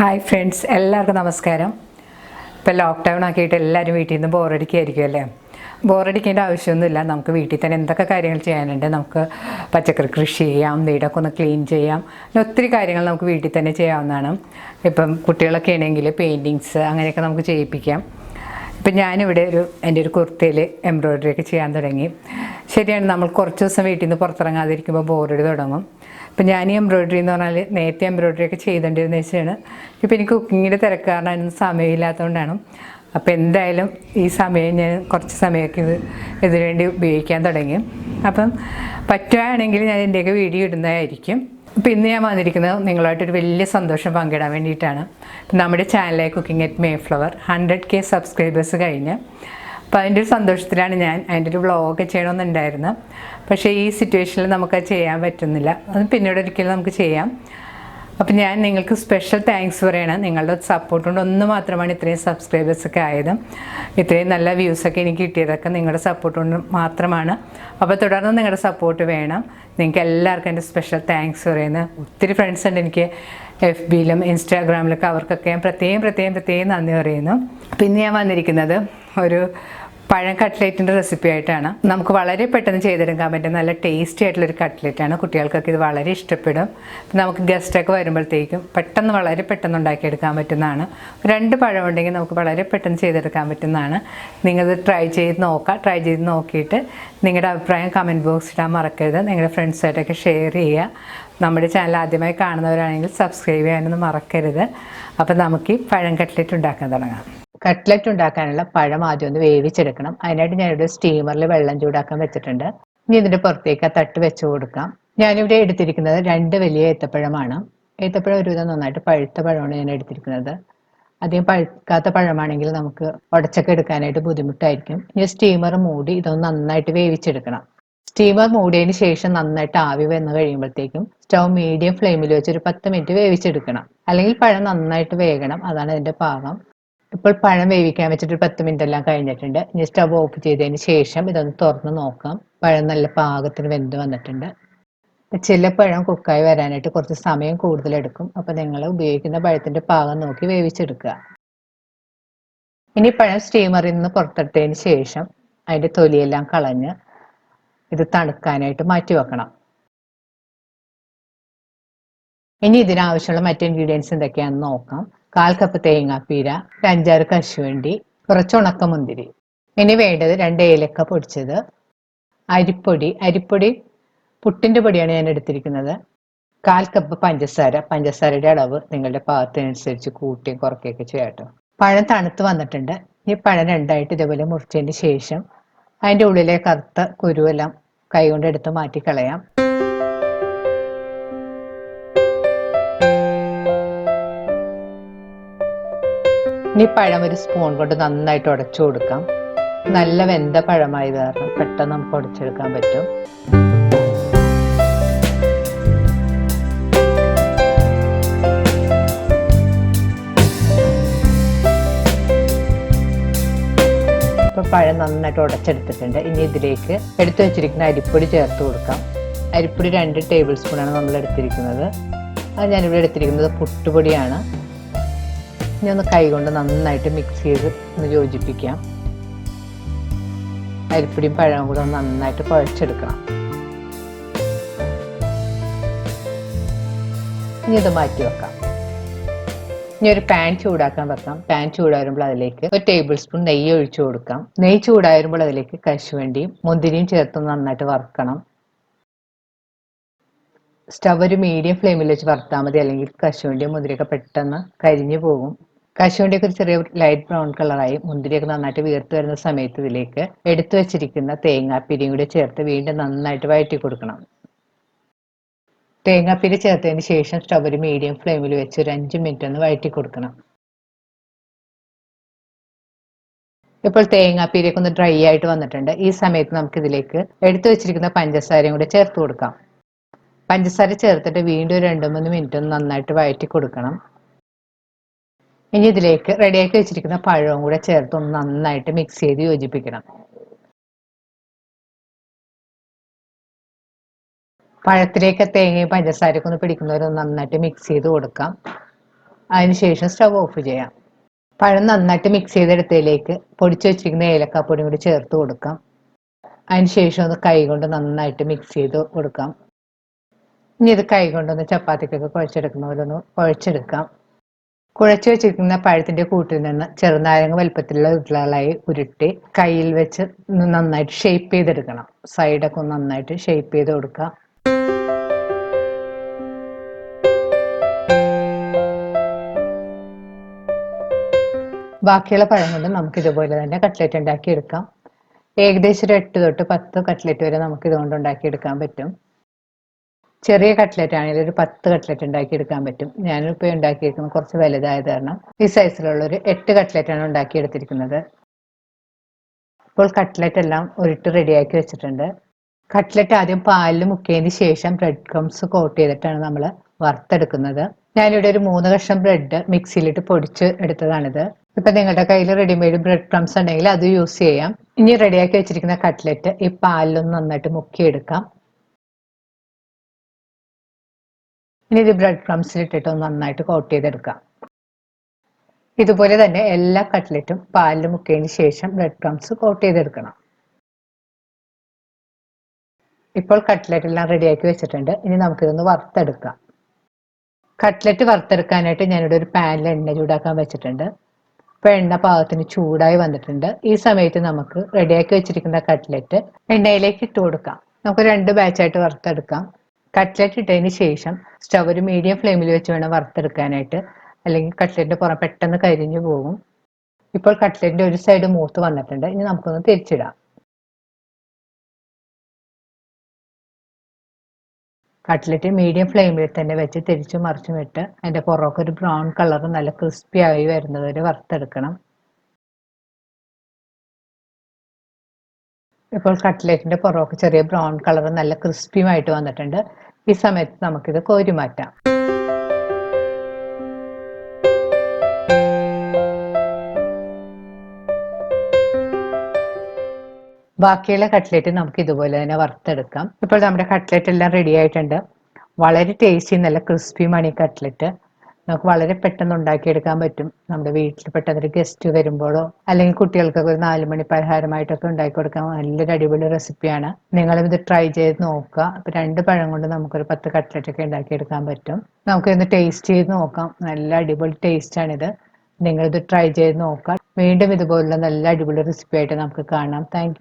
Hi friends, എല്ലാവർക്കും നമസ്കാരം. ഇപ്പോൾ ലോക്ക്ഡൗൺ ആക്കിയിട്ട് എല്ലാവരും വീട്ടിൽ നിന്ന് ബോറടിക്കുകയായിരിക്കും അല്ലേ? ബോറടിക്കേണ്ട ആവശ്യമൊന്നുമില്ല. നമുക്ക് വീട്ടിൽ തന്നെ എന്തൊക്കെ കാര്യങ്ങൾ ചെയ്യാനുണ്ട്. നമുക്ക് പച്ചക്കറി കൃഷി ചെയ്യാം, വീടൊക്കെ ഒന്ന് ക്ലീൻ ചെയ്യാം. പിന്നെ ഒത്തിരി കാര്യങ്ങൾ നമുക്ക് വീട്ടിൽ തന്നെ ചെയ്യാവുന്നതാണ്. ഇപ്പം കുട്ടികളൊക്കെ ആണെങ്കിൽ പെയിൻറ്റിങ്സ് അങ്ങനെയൊക്കെ നമുക്ക് ചെയ്യിപ്പിക്കാം. ഇപ്പം ഞാനിവിടെ എൻ്റെ ഒരു കുർത്തയിൽ എംബ്രോയ്ഡറി ഒക്കെ ചെയ്യാൻ തുടങ്ങി. ശരിയാണ്, നമ്മൾ കുറച്ച് ദിവസം വീട്ടിൽ നിന്ന് പുറത്തിറങ്ങാതിരിക്കുമ്പോൾ ബോറടി തുടങ്ങും. ഇപ്പം ഞാൻ ഈ എംബ്രോയ്ഡറി എന്ന് പറഞ്ഞാൽ നേരത്തെ എംബ്രോയ്ഡറി ഒക്കെ ചെയ്തുകൊണ്ടിരുന്ന വെച്ചാണ്. ഇപ്പം എനിക്ക് കുക്കിങ്ങിൻ്റെ തിരക്ക് കാരണം അതിനൊന്നും സമയമില്ലാത്തതുകൊണ്ടാണ്. അപ്പോൾ എന്തായാലും ഈ സമയം ഞാൻ കുറച്ച് സമയമൊക്കെ ഇതിനുവേണ്ടി ഉപയോഗിക്കാൻ തുടങ്ങി. അപ്പം പറ്റുകയാണെങ്കിൽ ഞാൻ എൻ്റെയൊക്കെ വീഡിയോ ഇടുന്നതായിരിക്കും. അപ്പോൾ ഇന്ന് ഞാൻ വന്നിരിക്കുന്നത് നിങ്ങളുമായിട്ടൊരു വലിയ സന്തോഷം പങ്കിടാൻ വേണ്ടിയിട്ടാണ്. നമ്മുടെ ചാനലായ cooking at Mayflower 100K subscribers കഴിഞ്ഞ്. അപ്പോൾ അതിൻ്റെ ഒരു സന്തോഷത്തിലാണ് ഞാൻ അതിൻ്റെ ഒരു വ്ളോഗ് ചെയ്യണമെന്നുണ്ടായിരുന്നു. പക്ഷേ ഈ സിറ്റുവേഷനിൽ നമുക്കത് ചെയ്യാൻ പറ്റുന്നില്ല. അത് പിന്നീട് ഒരിക്കലും നമുക്ക് ചെയ്യാം. അപ്പം ഞാൻ നിങ്ങൾക്ക് സ്പെഷ്യൽ താങ്ക്സ് പറയണം. നിങ്ങളുടെ സപ്പോർട്ട് കൊണ്ട് ഒന്ന് മാത്രമാണ് ഇത്രയും സബ്സ്ക്രൈബേഴ്സൊക്കെ ആയത്. ഇത്രയും നല്ല വ്യൂസൊക്കെ എനിക്ക് കിട്ടിയതൊക്കെ നിങ്ങളുടെ സപ്പോർട്ട് കൊണ്ട് മാത്രമാണ്. അപ്പോൾ തുടർന്ന് നിങ്ങളുടെ സപ്പോർട്ട് വേണം. നിങ്ങൾക്ക് എല്ലാവർക്കും എൻ്റെ സ്പെഷ്യൽ താങ്ക്സ് പറയുന്നത്. ഒത്തിരി ഫ്രണ്ട്സ് ഉണ്ട് എനിക്ക് FBയിലും ഇൻസ്റ്റാഗ്രാമിലൊക്കെ. അവർക്കൊക്കെ ഞാൻ പ്രത്യേകം നന്ദി പറയുന്നു. പിന്നെ ഞാൻ വന്നിരിക്കുന്നത് ഒരു പഴം കട്ട്ലേറ്റിൻ്റെ റെസിപ്പി ആയിട്ടാണ്. നമുക്ക് വളരെ പെട്ടെന്ന് ചെയ്തെടുക്കാൻ പറ്റും നല്ല ടേസ്റ്റി ആയിട്ടുള്ളൊരു കട്ട്ലേറ്റാണ്. കുട്ടികൾക്കൊക്കെ ഇത് വളരെ ഇഷ്ടപ്പെടും. നമുക്ക് ഗസ്റ്റൊക്കെ വരുമ്പോഴത്തേക്കും വളരെ പെട്ടെന്ന് ഉണ്ടാക്കിയെടുക്കാൻ പറ്റുന്നതാണ്. 2 പഴം ഉണ്ടെങ്കിൽ നമുക്ക് വളരെ പെട്ടെന്ന് ചെയ്തെടുക്കാൻ പറ്റുന്നതാണ്. നിങ്ങളിത് ട്രൈ ചെയ്ത് നോക്കിയിട്ട് നിങ്ങളുടെ അഭിപ്രായം കമൻറ്റ് ബോക്സിൽ ഇടാൻ മറക്കരുത്. നിങ്ങളുടെ ഫ്രണ്ട്സായിട്ടൊക്കെ ഷെയർ ചെയ്യുക. നമ്മുടെ ചാനൽ ആദ്യമായി കാണുന്നവരാണെങ്കിൽ സബ്സ്ക്രൈബ് ചെയ്യാനൊന്നും മറക്കരുത്. അപ്പോൾ നമുക്ക് ഈ പഴം കട്ട്ലേറ്റ് ഉണ്ടാക്കാൻ തുടങ്ങാം. കട്ട്ലറ്റ് ഉണ്ടാക്കാനുള്ള പഴം ആദ്യം ഒന്ന് വേവിച്ചെടുക്കണം. അതിനായിട്ട് ഞാനിവിടെ സ്റ്റീമറിൽ വെള്ളം ചൂടാക്കാൻ വെച്ചിട്ടുണ്ട്. ഇനി ഇതിൻ്റെ പുറത്തേക്ക് ആ തട്ട് വെച്ച് കൊടുക്കാം. ഞാനിവിടെ എടുത്തിരിക്കുന്നത് 2 വലിയ ഏത്തപ്പഴമാണ്. ഏത്തപ്പഴം ഒരുവിധം നന്നായിട്ട് പഴുത്ത പഴമാണ് ഞാൻ എടുത്തിരിക്കുന്നത്. അധികം പഴുക്കാത്ത പഴമാണെങ്കിൽ നമുക്ക് ഉടച്ചൊക്കെ എടുക്കാനായിട്ട് ബുദ്ധിമുട്ടായിരിക്കും. ഇനി സ്റ്റീമർ മൂടി ഇതൊന്ന് നന്നായിട്ട് വേവിച്ചെടുക്കണം. സ്റ്റീമർ മൂടിയതിന് ശേഷം നന്നായിട്ട് ആവി വന്ന് കഴിയുമ്പോഴത്തേക്കും സ്റ്റൗ മീഡിയം ഫ്ലെയിമിൽ വെച്ച് ഒരു 10 മിനിറ്റ് വേവിച്ചെടുക്കണം. അല്ലെങ്കിൽ പഴം നന്നായിട്ട് വേകണം. അതാണ് ഇതിൻ്റെ പാകം. ഇപ്പോൾ പഴം വേവിക്കാൻ വെച്ചിട്ട് 10 മിനിറ്റ് എല്ലാം കഴിഞ്ഞിട്ടുണ്ട്. ഇനി സ്റ്റവ് ഓഫ് ചെയ്തതിന് ശേഷം ഇതൊന്ന് തുറന്ന് നോക്കാം. പഴം നല്ല പാകത്തിന് വെന്ത് വന്നിട്ടുണ്ട്. ചില പഴം കുക്കായി വരാനായിട്ട് കുറച്ച് സമയം കൂടുതലെടുക്കും. അപ്പോൾ നിങ്ങൾ ഉപയോഗിക്കുന്ന പഴത്തിൻ്റെ പാകം നോക്കി വേവിച്ചെടുക്കുക. ഇനി പഴം സ്റ്റീമറിൽ നിന്ന് പുറത്തെടുത്തതിന് ശേഷം അതിൻ്റെ തൊലിയെല്ലാം കളഞ്ഞ് ഇത് തണുക്കാനായിട്ട് മാറ്റി വെക്കണം. ഇനി ഇതിനാവശ്യമുള്ള മറ്റ് ഇൻഗ്രീഡിയൻസ് എന്തൊക്കെയാണെന്ന് നോക്കാം. 1/4 കപ്പ് തേങ്ങാപ്പീര, 5-6 കശുവണ്ടി, കുറച്ച് ഉണക്കമുന്തിരി. ഇനി വേണ്ടത് 2 ഏലക്ക പൊടിച്ചത്, അരിപ്പൊടി പുട്ടിൻ്റെ പൊടിയാണ് ഞാൻ എടുത്തിരിക്കുന്നത്. 1/4 കപ്പ് പഞ്ചസാരയുടെ അളവ് നിങ്ങളുടെ പാകത്തിനനുസരിച്ച് കൂട്ടിയും കുറയ്ക്കുകയൊക്കെ ചെയ്യാട്ടോ. പഴം തണുത്ത് വന്നിട്ടുണ്ട്. ഈ പഴം 2ആയിട്ട് ഇതേപോലെ മുറിച്ചതിന് ശേഷം അതിൻ്റെ ഉള്ളിലെ കറുത്ത കുരുവെല്ലാം കൈകൊണ്ട് എടുത്ത് മാറ്റിക്കളയാം. ഇനി പഴം ഒരു സ്പൂൺ കൊണ്ട് നന്നായിട്ട് ഉടച്ചു കൊടുക്കാം. നല്ല വെന്ത പഴമായത് കാരണം പെട്ടെന്ന് നമുക്ക് ഉടച്ചെടുക്കാൻ പറ്റും. ഇപ്പൊ പഴം നന്നായിട്ട് ഉടച്ചെടുത്തിട്ടുണ്ട്. ഇനി ഇതിലേക്ക് എടുത്തു വെച്ചിരിക്കുന്ന അരിപ്പൊടി ചേർത്ത് കൊടുക്കാം. അരിപ്പൊടി 2 ടേബിൾ സ്പൂണാണ് നമ്മൾ എടുത്തിരിക്കുന്നത്. അത് ഞാനിവിടെ എടുത്തിരിക്കുന്നത് പുട്ടുപൊടിയാണ്. ഇനി ഒന്ന് കൈകൊണ്ട് നന്നായിട്ട് മിക്സ് ചെയ്ത് ഒന്ന് യോജിപ്പിക്കാം. അരിപ്പൊടിയും പഴവും കൂടെ ഒന്ന് നന്നായിട്ട് കുഴച്ചെടുക്കണം. ഇനി ഇത് മാറ്റി വെക്കാം. ഇനി ഒരു പാൻ ചൂടാക്കാൻ വെക്കാം. പാൻ ചൂടാകുമ്പോൾ അതിലേക്ക് 1 ടേബിൾ സ്പൂൺ നെയ്യ് ഒഴിച്ചു കൊടുക്കാം. നെയ്യ് ചൂടാകുമ്പോൾ അതിലേക്ക് കശുവണ്ടിയും മുന്തിരിയും ചേർത്ത് നന്നായിട്ട് വറുക്കണം. സ്റ്റവ് ഒരു മീഡിയം ഫ്ലെയിമിൽ വെച്ച് വറുത്താൽ മതി, അല്ലെങ്കിൽ കശുവണ്ടിയും മുന്തിരിയൊക്കെ പെട്ടെന്ന് കരിഞ്ഞു പോകും. കശുവണ്ടിയൊക്കെ ഒരു ചെറിയ ലൈറ്റ് ബ്രൗൺ കളറായി മുന്തിരിയൊക്കെ നന്നായിട്ട് വീർത്ത് വരുന്ന സമയത്ത് ഇതിലേക്ക് എടുത്തു വെച്ചിരിക്കുന്ന തേങ്ങാപ്പിരിയും കൂടി ചേർത്ത് വീണ്ടും നന്നായിട്ട് വഴറ്റി കൊടുക്കണം. തേങ്ങാപ്പിരി ചേർത്തതിന് ശേഷം സ്റ്റവ് ഒരു മീഡിയം ഫ്ലെയിമിൽ വെച്ച് ഒരു 5 മിനിറ്റ് ഒന്ന് വഴറ്റി കൊടുക്കണം. ഇപ്പോൾ തേങ്ങാപ്പീരയൊക്കെ ഒന്ന് ഡ്രൈ ആയിട്ട് വന്നിട്ടുണ്ട്. ഈ സമയത്ത് നമുക്ക് ഇതിലേക്ക് എടുത്തു വെച്ചിരിക്കുന്ന പഞ്ചസാരയും കൂടി ചേർത്ത് കൊടുക്കാം. പഞ്ചസാര ചേർത്തിട്ട് വീണ്ടും ഒരു 2-3 മിനിറ്റ് ഒന്ന് നന്നായിട്ട് വഴറ്റി കൊടുക്കണം. ഇനി ഇതിലേക്ക് റെഡിയാക്കി വെച്ചിരിക്കുന്ന പഴവും കൂടെ ചേർത്ത് ഒന്ന് നന്നായിട്ട് മിക്സ് ചെയ്ത് യോജിപ്പിക്കണം. പഴത്തിലേക്ക് തേങ്ങയും പഞ്ചസാരയൊക്കെ ഒന്ന് പിടിക്കുന്നവരെ നന്നായിട്ട് മിക്സ് ചെയ്ത് കൊടുക്കാം. അതിനുശേഷം സ്റ്റവ് ഓഫ് ചെയ്യാം. പഴം നന്നായിട്ട് മിക്സ് ചെയ്തെടുത്തതിലേക്ക് പൊടിച്ചു വെച്ചിരിക്കുന്ന ഏലക്കാപ്പൊടിയും കൂടി ചേർത്ത് കൊടുക്കാം. അതിനുശേഷം ഒന്ന് കൈ കൊണ്ട് നന്നായിട്ട് മിക്സ് ചെയ്ത് കൊടുക്കാം. ഇനി ഇത് കൈ കൊണ്ടൊന്ന് ചപ്പാത്തിക്കൊക്കെ കുഴച്ചെടുക്കുന്ന പോലെ ഒന്ന് കുഴച്ചെടുക്കാം. കുഴച്ചു വെച്ചിരിക്കുന്ന പഴത്തിന്റെ കൂട്ടിൽ നിന്ന് ചെറുനാരങ്ങ വലുപ്പത്തിലുള്ള ഉരുളകളായി ഉരുട്ടി കയ്യിൽ വെച്ച് നന്നായിട്ട് ഷേപ്പ് ചെയ്തെടുക്കണം. സൈഡൊക്കെ ഒന്ന് നന്നായിട്ട് ഷേപ്പ് ചെയ്ത് കൊടുക്കാം. ബാക്കിയുള്ള പഴം കൊണ്ട് നമുക്ക് ഇതുപോലെ തന്നെ കട്ട്ലറ്റ് ഉണ്ടാക്കി എടുക്കാം. ഏകദേശം ഒരു 8 തൊട്ട് 10 കട്ട്ലറ്റ് വരെ നമുക്ക് ഇതുകൊണ്ട് ഉണ്ടാക്കിയെടുക്കാൻ പറ്റും. ചെറിയ കട്ട്ലറ്റ് ആണെങ്കിൽ ഒരു 10 കട്ട്ലറ്റ് ഉണ്ടാക്കിയെടുക്കാൻ പറ്റും. ഞാനിപ്പോൾ ഉണ്ടാക്കിയിരിക്കുന്നത് കുറച്ച് വലുതായത് കാരണം ഈ സൈസിലുള്ള ഒരു 8 കട്ട്ലറ്റാണ് ഉണ്ടാക്കിയെടുത്തിരിക്കുന്നത്. ഇപ്പോൾ കട്ട്ലറ്റ് എല്ലാം ഉരുട്ട് റെഡിയാക്കി വെച്ചിട്ടുണ്ട്. കട്ട്ലറ്റ് ആദ്യം പാലിൽ മുക്കിയതിന് ശേഷം ബ്രെഡ് ക്രംസ് കോട്ട് ചെയ്തിട്ടാണ് നമ്മൾ വറുത്തെടുക്കുന്നത്. ഞാനിവിടെ ഒരു 3 കഷ്ണം ബ്രെഡ് മിക്സിയിലിട്ട് പൊടിച്ച് എടുത്തതാണിത്. ഇപ്പൊ നിങ്ങളുടെ കയ്യിൽ റെഡിമെയ്ഡ് ബ്രെഡ് ക്രംസ് ഉണ്ടെങ്കിൽ അത് യൂസ് ചെയ്യാം. ഇനി റെഡിയാക്കി വെച്ചിരിക്കുന്ന കട്ട്ലറ്റ് ഈ പാലിലൊന്ന് നന്നായിട്ട് മുക്കിയെടുക്കാം. ഇനി ഇത് ബ്രെഡ് ക്രംസിലിട്ടിട്ട് ഒന്ന് നന്നായിട്ട് കോട്ട് ചെയ്തെടുക്കാം. ഇതുപോലെ തന്നെ എല്ലാ കട്ട്ലറ്റും പാലിൽ മുക്കിയതിന് ശേഷം ബ്രെഡ് ക്രംസ് കോട്ട് ചെയ്തെടുക്കണം. ഇപ്പോൾ കട്ട്ലറ്റ് എല്ലാം റെഡിയാക്കി വെച്ചിട്ടുണ്ട്. ഇനി നമുക്കിതൊന്ന് വറുത്തെടുക്കാം. കട്ട്ലറ്റ് വറുത്തെടുക്കാനായിട്ട് ഞാനിവിടെ ഒരു പാനിൽ എണ്ണ ചൂടാക്കാൻ വെച്ചിട്ടുണ്ട്. ഇപ്പൊ എണ്ണ പാകത്തിന് ചൂടായി വന്നിട്ടുണ്ട്. ഈ സമയത്ത് നമുക്ക് റെഡിയാക്കി വെച്ചിരിക്കുന്ന കട്ട്ലറ്റ് എണ്ണയിലേക്ക് ഇട്ട് കൊടുക്കാം. നമുക്ക് 2 ബാച്ചായിട്ട് വറുത്തെടുക്കാം. കട്ട്ലറ്റ് ഇട്ടതിന് ശേഷം സ്റ്റവ് ഒരു മീഡിയം ഫ്ലെയിമിൽ വെച്ച് വേണം വറുത്തെടുക്കാനായിട്ട്, അല്ലെങ്കിൽ കട്ട്ലറ്റിന്റെ പുറം പെട്ടെന്ന് കരിഞ്ഞു പോകും. ഇപ്പോൾ കട്ട്ലറ്റിന്റെ ഒരു സൈഡ് മൂത്ത് വന്നിട്ടുണ്ട്. ഇനി നമുക്കൊന്ന് തിരിച്ചിടാം. കട്ട്ലറ്റ് മീഡിയം ഫ്ലെയിമിൽ തന്നെ വെച്ച് തിരിച്ചും മറിച്ചും ഇട്ട് അതിന്റെ പുറമൊക്കെ ഒരു ബ്രൗൺ കളർ നല്ല ക്രിസ്പി ആയി വരുന്നത് വരെ വറുത്തെടുക്കണം. ഇപ്പോൾ കട്ട്ലറ്റിന്റെ പുറമൊക്കെ ചെറിയ ബ്രൗൺ കളർ നല്ല ക്രിസ്പിയുമായിട്ട് വന്നിട്ടുണ്ട്. ഈ സമയത്ത് നമുക്കിത് കോരി മാറ്റാം. ബാക്കിയുള്ള കട്ട്ലറ്റ് നമുക്ക് ഇതുപോലെ തന്നെ വറുത്തെടുക്കാം. ഇപ്പോൾ നമ്മുടെ കട്ട്ലറ്റ് എല്ലാം റെഡി ആയിട്ടുണ്ട്. വളരെ ടേസ്റ്റി നല്ല ക്രിസ്പിയുമാണ് ഈ കട്ട്ലറ്റ്. നമുക്ക് വളരെ പെട്ടെന്ന് ഉണ്ടാക്കിയെടുക്കാൻ പറ്റും. നമ്മുടെ വീട്ടിൽ പെട്ടെന്ന് ഒരു ഗസ്റ്റ് വരുമ്പോഴോ അല്ലെങ്കിൽ കുട്ടികൾക്കൊക്കെ ഒരു 4 മണി പലഹാരമായിട്ടൊക്കെ ഉണ്ടാക്കി കൊടുക്കാൻ നല്ലൊരു അടിപൊളി റെസിപ്പിയാണ്. നിങ്ങളും ഇത് ട്രൈ ചെയ്ത് നോക്കുക. ഇപ്പൊ 2 പഴം കൊണ്ട് നമുക്കൊരു 10 കട്ട്ലറ്റ് ഒക്കെ ഉണ്ടാക്കിയെടുക്കാൻ പറ്റും. നമുക്കിന്ന് ടേസ്റ്റ് ചെയ്ത് നോക്കാം. നല്ല അടിപൊളി ടേസ്റ്റ് ആണിത്. നിങ്ങളിത് ട്രൈ ചെയ്ത് നോക്കാം. വീണ്ടും ഇതുപോലുള്ള നല്ല അടിപൊളി റെസിപ്പി ആയിട്ട് നമുക്ക് കാണാം. താങ്ക്